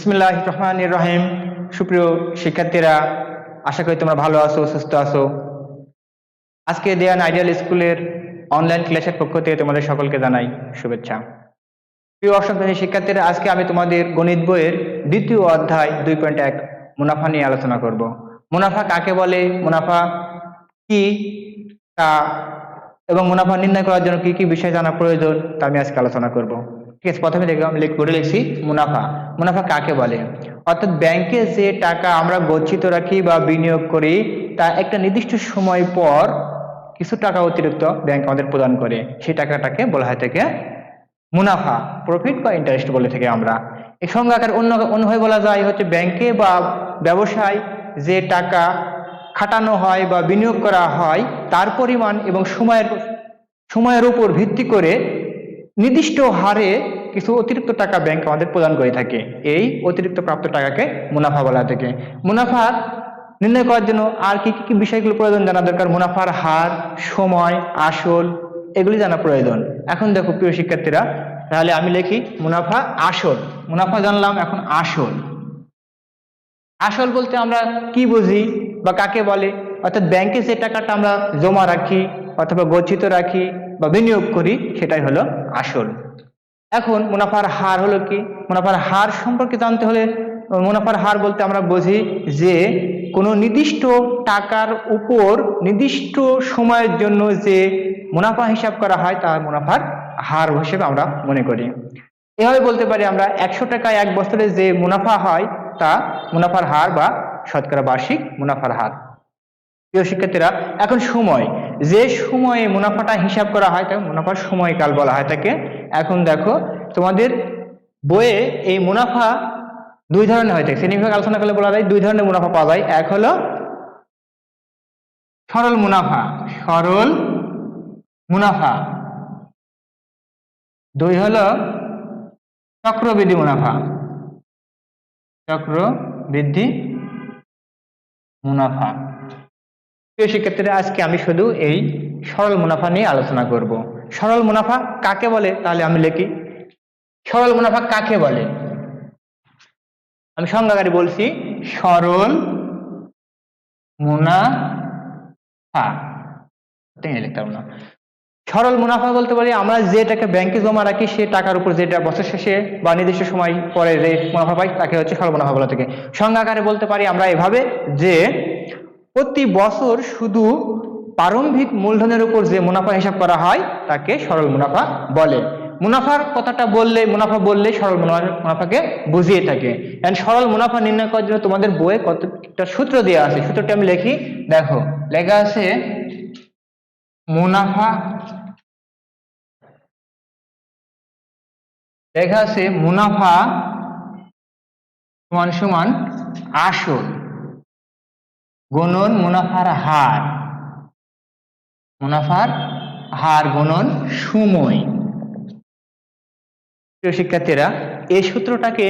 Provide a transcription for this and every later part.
বিসমিল্লাহির রহমানির রহিম। সুপ্রিয় শিক্ষার্থীরা, আশা করি তোমরা ভালো আছো, সুস্থ আছো। আজকে দেয়ান আইডিয়াল স্কুলের অনলাইন ক্লাসের পক্ষ থেকে তোমাদের সকলকে জানাই শুভেচ্ছা। প্রিয় অষ্টম শ্রেণীর শিক্ষার্থীরা, আজকে আমি তোমাদের গণিত বইয়ের দ্বিতীয় অধ্যায় 2.1 মুনাফা নিয়ে আলোচনা করব। মুনাফা কাকে বলে, মুনাফা কি তা এবং মুনাফা নির্ণয় করার জন্য কি কি বিষয় জানা প্রয়োজন তা আমি আজকে আলোচনা করব। ঠিক আছে, প্রথমে দেখলাম বোর্ডে লিখছি মুনাফা। মুনাফা কাকে বলে? অর্থাৎ ব্যাংকে যে টাকা আমরা গচ্ছিত রাখি বা বিনিয়োগ করি, তা একটা নির্দিষ্ট সময় পর কিছু টাকা অতিরিক্ত ব্যাংক আমাদের প্রদান করে, সেই টাকাটাকে বলা হয় থেকে মুনাফা, প্রফিট বা ইন্টারেস্ট বলে থেকে আমরা। এই সংজ্ঞা আকার অন্যভাবে বলা যায় হচ্ছে ব্যাংকে বা ব্যবসায় যে টাকা খাটানো হয় বা বিনিয়োগ করা হয় তার পরিমাণ এবং সময়ের উপর ভিত্তি করে নির্দিষ্ট হারে কিছু অতিরিক্ত টাকা ব্যাংক আমাদের প্রদান করে থাকে। এই অতিরিক্ত প্রাপ্ত টাকাকে মুনাফা বলা থাকে। মুনাফা নির্ণয় করার জন্য আর কি কি বিষয়গুলো প্রয়োজন জানা দরকার? মুনাফার হার, সময়, আসল, এগুলি জানা প্রয়োজন। এখন দেখো প্রিয় শিক্ষার্থীরা, তাহলে আমি লিখি মুনাফা, আসল। মুনাফা জানলাম, এখন আসল। আসল বলতে আমরা কি বুঝি বা কাকে বলে? অর্থাৎ ব্যাংকে যে টাকাটা আমরা জমা রাখি অথবা গচ্ছিত রাখি বা বিনিয়োগ করি, সেটাই হলো আসল। এখন মুনাফার হার হলো কি? মুনাফার হার সম্পর্কে জানতে হলে মুনাফার হার বলতে আমরা বুঝি যে কোনো নির্দিষ্ট টাকার উপর নির্দিষ্ট সময়ের জন্য যে মুনাফা হিসাব করা হয় তা মুনাফার হার হিসেবে আমরা মনে করি। এভাবে বলতে পারি আমরা 100 টাকায় এক বছরে যে মুনাফা হয় তা মুনাফার হার বা শতকরা বার্ষিক মুনাফার হার। প্রিয় শিক্ষার্থীরা, এখন সময়, যে সময়ে মুনাফাটা হিসাব করা হয় তাকে মুনাফার সময়কাল বলা হয় থাকে। এখন দেখো তোমাদের বইয়ে এই মুনাফা দুই ধরনের হয়ে থাকে। শ্রেণীবিভাগ আলোচনা করলে বলা যায় দুই ধরনের মুনাফা পাওয়া যায়। এক হলো সরল মুনাফা, সরল মুনাফা। দুই হলো চক্রবৃদ্ধি মুনাফা, চক্রবৃদ্ধি মুনাফা। প্রিয় শিক্ষার্থীরা, আজকে আমি শুধু এই সরল মুনাফা নিয়ে আলোচনা করব। সরল মুনাফা কাকে বলে? তাহলে আমি লিখি সরল মুনাফা কাকে বলে। আমি সংজ্ঞাকারে বলছি, সরল মুনাফা। লিখতাম না। সরল মুনাফা বলতে পারি আমরা যে টাকা ব্যাংকে জমা রাখি সে টাকার উপর যেটা বছর শেষে বা নির্দিষ্ট সময় পরে যে মুনাফা পাই তাকে হচ্ছে সরল মুনাফা বলা থাকে। সংজ্ঞাকারে বলতে পারি আমরা এভাবে যে প্রতি বছর শুধু প্রারম্ভিক মূলধনের উপর যে মুনাফা হিসাব করা হয় তাকে সরল মুনাফা বলে। মুনাফার কথাটা বললে, মুনাফা বললে সরল মুনাফাকে বুঝিয়ে থাকে। সরল মুনাফা নির্ণয় করার জন্য তোমাদের বইয়ে কতটা সূত্র দেওয়া আছে, সূত্রটি আমি লিখি। দেখো লেখা আছে মুনাফা, লেখা আছে মুনাফা সমান সমান আসল গুণন মুনাফার হার, মুনাফার হার গুণন সময়। প্রিয় শিক্ষার্থীরা, এই সূত্রটাকে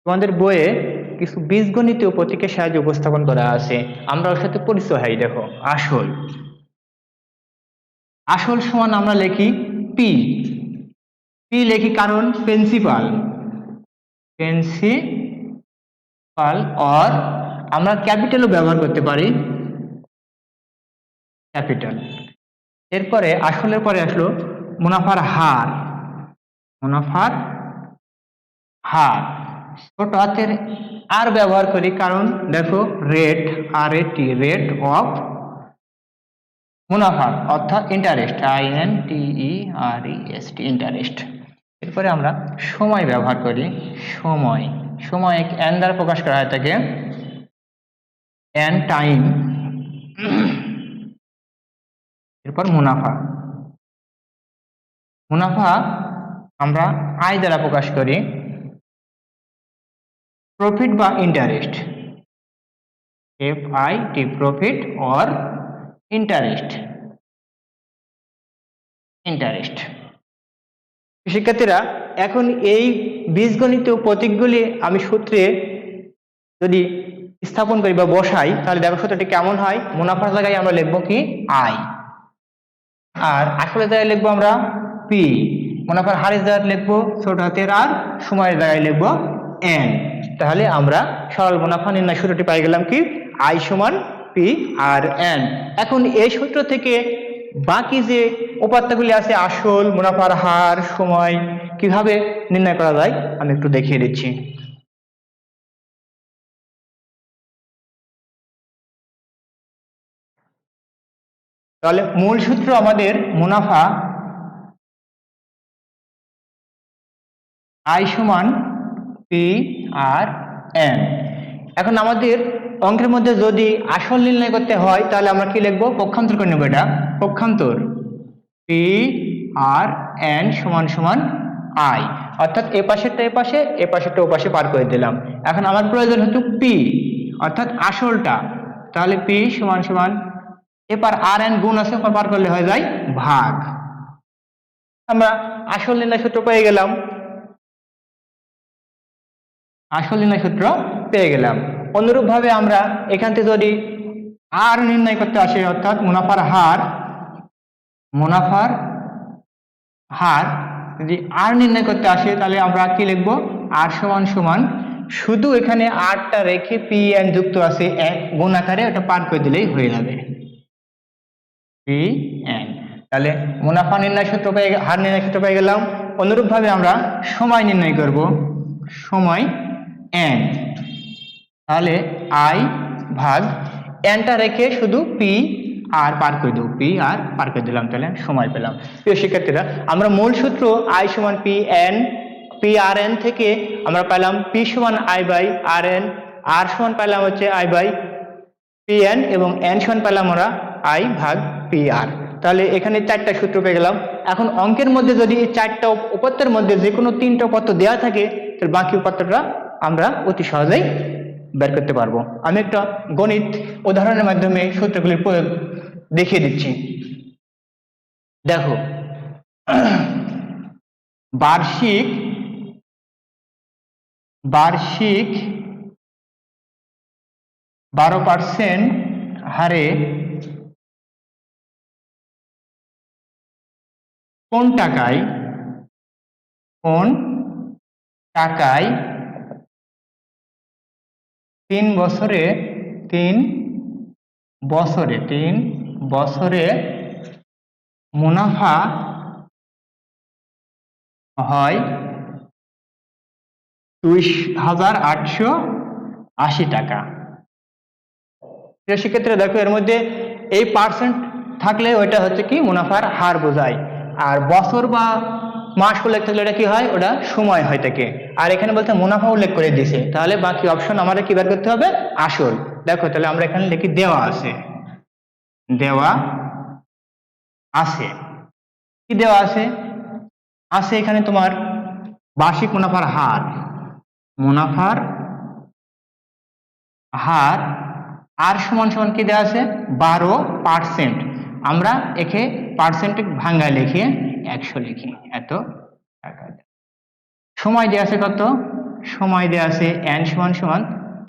তোমাদের বইয়ে কিছু বীজগণিতীয় প্রতীকের সাহায্যে উপস্থাপন করা আছে। আমরা ওর সাথে পরিচয় হই। দেখো আসল, আসল সমান আমরা লিখি পি। পি লিখি কারণ প্রিন্সিপাল, প্রিন্সিপাল। অর আমরা ক্যাপিটালও ব্যবহার করতে পারি, ক্যাপিটাল। এরপরে আসলের পরে আসলো মুনাফার হার, মুনাফার হার ছোট হাতের আর ব্যবহার করি কারণ দেখো রেট, RAT, রেট অফ মুনাফা অর্থাৎ ইন্টারেস্ট, INTEREST, ইন্টারেস্ট। এরপরে আমরা সময় ব্যবহার করি, সময়। সময় এন দ্বারা প্রকাশ করা হয় থাকে, এন টাইম। এরপর মুনাফা, মুনাফা আমরা আয় দ্বারা প্রকাশ করি, প্রফিট বা interest, FIT, profit or interest, interest. শিক্ষার্থীরা, এখন এই বীজগণিত প্রতীকগুলি আমি সূত্রে যদি স্থাপন করি বা বসাই তাহলে দেখো সূত্রটি কেমন হয়। মুনাফার জায়গায় আমরা লিখবো কি আই, আর আসলের জায়গায় লিখবো আমরা পি। মুনাফার হারের জায়গায় লিখবো ছোট হাতের আর, সময়ের জায়গায় লিখবো এন। তাহলে আমরা সরল মুনাফা নির্ণয় সূত্রটি পাই গেলাম কি, আই সমান পি আর এন। এখন এই সূত্র থেকে বাকি যে উপাত্তগুলি আছে, আসল, মুনাফার হার, সময়, কিভাবে নির্ণয় করা যায় আমি একটু দেখিয়ে দিচ্ছি। তাহলে মূল সূত্র আমাদের মুনাফা আই সমান পি আর এন। এখন আমাদের অঙ্কের মধ্যে যদি আসল নির্ণয় করতে হয় তাহলে আমরা কি লিখবো, পক্ষান্তর করে নেবো। এটা পক্ষান্তর, পি আর এন সমান সমান আই, অর্থাৎ এ পাশেরটা এ পাশে, এ পাশেরটা ও পাশে পার করে দিলাম। এখন আমার প্রয়োজন হতো পি, অর্থাৎ আসলটা, তাহলে পি সমান সমান এবার আর এন গুণ আছে, পার করলে হয়ে যায় ভাগ। আমরা আসল নির্ণয় সূত্র পেয়ে গেলাম, আসল নির্ণয় সূত্র পেয়ে গেলাম। অনুরূপ ভাবে আমরা এখান থেকে যদি আর নির্ণয় করতে আসে, অর্থাৎ মুনাফার হার, মুনাফার হার যদি আর নির্ণয় করতে আসে তাহলে আমরা কি লিখবো, আর সমান সমান শুধু এখানে আরটা রেখে পি এন যুক্ত আছে এক গুণ আকারে, ওটা পার করে দিলেই হয়ে যাবে পি এন। তাহলে মুনাফা নির্ণয় সূত্র পেয়ে, হার নির্ণয় সূত্র পেয়ে গেলাম। অনুরূপ ভাবে আমরা সময় নির্ণয় করব, সময় এন, তাহলে আই ভাগ এনটা রেখে শুধু পি আর পার করে দেবো, পি আর পার করে দিলাম, তাহলে সময় পেলাম। প্রিয় শিক্ষার্থীরা, আমরা মূল সূত্র আই সমান P N, P R N থেকে আমরা পেলাম পি সমান আই বাই আর এন, আর সমান পেলাম হচ্ছে আই বাই পি এন, এবং এন সমান পেলাম আমরা আই ভাগ পি আর। তাহলে এখানে চারটা সূত্র পেয়ে গেলাম। এখন অঙ্কের মধ্যে যদি এই চারটা উপাত্তের মধ্যে যে কোনো তিনটা উপাত্ত দেওয়া থাকে তাহলে বাকি উপাত্তটা আমরা অতি সহজেই বের করতে পারবো। আমি একটা গণিত উদাহরণের মাধ্যমে সূত্রগুলির প্রয়োগ দেখিয়ে দিচ্ছি। দেখো, বার্ষিক 12% হারে কোন টাকায় 3 বছরে মুনাফা হয় 2,880 টাকা। সেক্ষেত্রে দেখো, এর মধ্যে এই পার্সেন্ট থাকলে ওইটা হচ্ছে কি মুনাফার হার বোঝায়, আর বছর বা মাস উল্লেখ থাকলে এটা কি হয়, ওটা সময় হয় থাকে। আর এখানে বলতে মুনাফা উল্লেখ করে দিয়েছে, তাহলে বাকি অপশন আমাদের কি বের করতে হবে, আসল। দেখো, তাহলে আমরা এখানে লিখি দেওয়া আছে, কি দেওয়া আছে, এখানে তোমার বার্ষিক মুনাফার হার আর সমান সমান কি দেওয়া আছে, 12%। আমরা একে পার্সেন্ট ভাঙ্গায় লিখে 100 লিখি, এত টাকা। সময় দেওয়া আছে কত, সময় দেওয়া আছে এন সমান সমান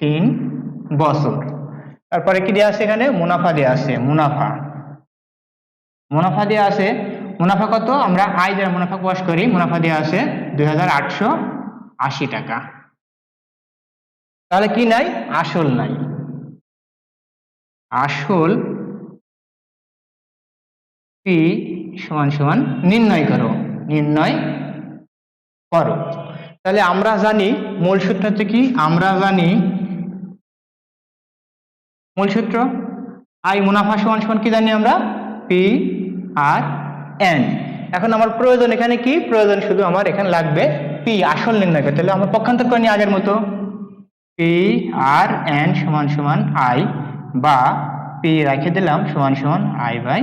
3 বছর। তারপরে কি দেওয়া আছে, এখানে মুনাফা দেওয়া আছে, মুনাফা দেওয়া আছে। মুনাফা কত, আমরা আয় দ্বারা মুনাফা প্রকাশ করি, মুনাফা দেওয়া আছে 2,880 টাকা। তাহলে কি নাই, আসল নাই, আসল পি সমান সমান নির্ণয় করো। তাহলে আমরা জানি মূল সূত্র হচ্ছে কি, আমরা জানি মূল সূত্র আই মুনাফা সমান সমান কি জানি আমরা, পি আর এন। এখন আমার প্রয়োজন এখানে কি, প্রয়োজন শুধু আমার এখানে লাগবে পি, আসল নির্ণয় করতে। তাহলে আমরা পক্ষান্তর করে নিই আগের মতো, পি আর এন সমান সমান আই, বা পি রেখে দিলাম সমান সমান আই বাই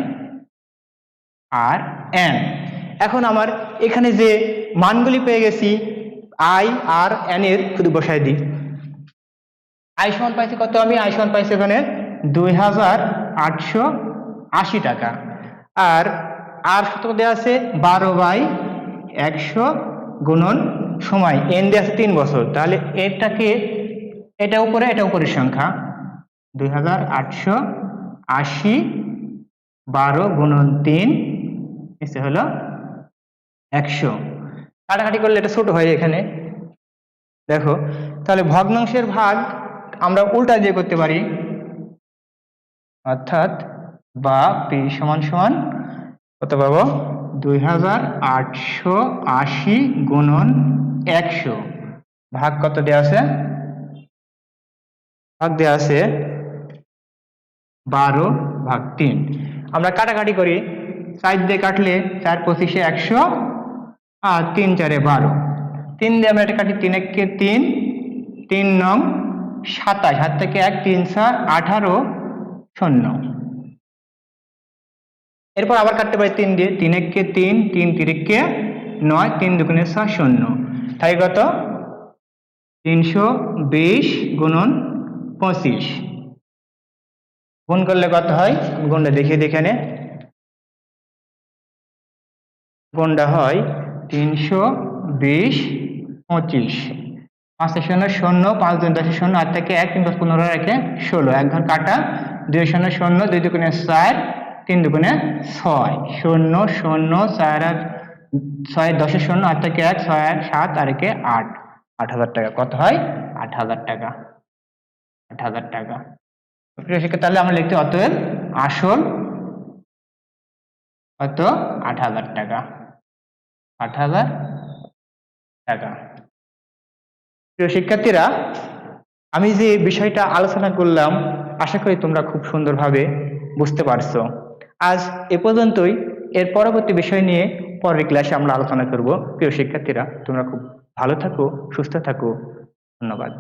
আর এন। এখন আমার এখানে যে মানগুলি পেয়ে গেছি আই আর এন এর শুধু বসাই দিই। আই সমান পাইছি কত, আমি আই সমান পাইছি এখানে 2,880 টাকা। আর কত দেওয়া আছে, 12/100 গুণন সময়, এন দেওয়া আছে 3 বছর। তাহলে এটা উপরের সংখ্যা 2,880, 12 গুণন 3 এসে হলো 100। কাটাকাটি করলে এটা ছোট হয়, এখানে দেখো, তাহলে ভগ্নাংশের ভাগ আমরা উল্টা দিয়ে করতে পারি, অর্থাৎ বা পি সমান সমান কত পাবো, 2880 গুণন 100 ভাগ কত দেওয়া আছে, ভাগ দেওয়া আছে 12/3। আমরা কাটাকাটি করি, 4 দিয়ে কাটলে 4 25 100 আর 3 4 12, 3 দিয়ে আমরা এটা কাটি, 3 1 3, 3 9 27, হাত থেকে 1 3 4 18 শূন্য। এরপর আবার কাটতে পারি 3 দিয়ে, 3 1 3, 3 3 9, 3 2 6 শূন্য। তাই কত, 320 গুণন 25 গুণ করলে কত হয়, গুণটা দেখিয়ে দিই এখানে, গুণটা হয় 320 25, 5 শূন্য শূন্য, 5 2 10 শূন্য, 8 থেকে 1 3 5 15 রেখে 16, 1 ঘর কাটা, 2 শূন্য শূন্য, 2 2 4, 3 2 6, শূন্য শূন্য 4 আর 6 10 শূন্য, 8 থেকে 1 6 আর 7 আর 1 8, 8000 টাকা। কত হয়, 8000 টাকা, 8000 টাকা। প্রিয় শিক্ষার্থী, তাহলে আমরা লিখতে, অতএব আসল কত, 8000 টাকা, 8000 টাকা। প্রিয় শিক্ষার্থীরা, আমি যে বিষয়টা আলোচনা করলাম আশা করি তোমরা খুব সুন্দরভাবে বুঝতে পারছো। আজ এ পর্যন্তই, এর পরবর্তী বিষয় নিয়ে পরের ক্লাসে আমরা আলোচনা করব। প্রিয় শিক্ষার্থীরা, তোমরা খুব ভালো থাকো, সুস্থ থাকো, ধন্যবাদ।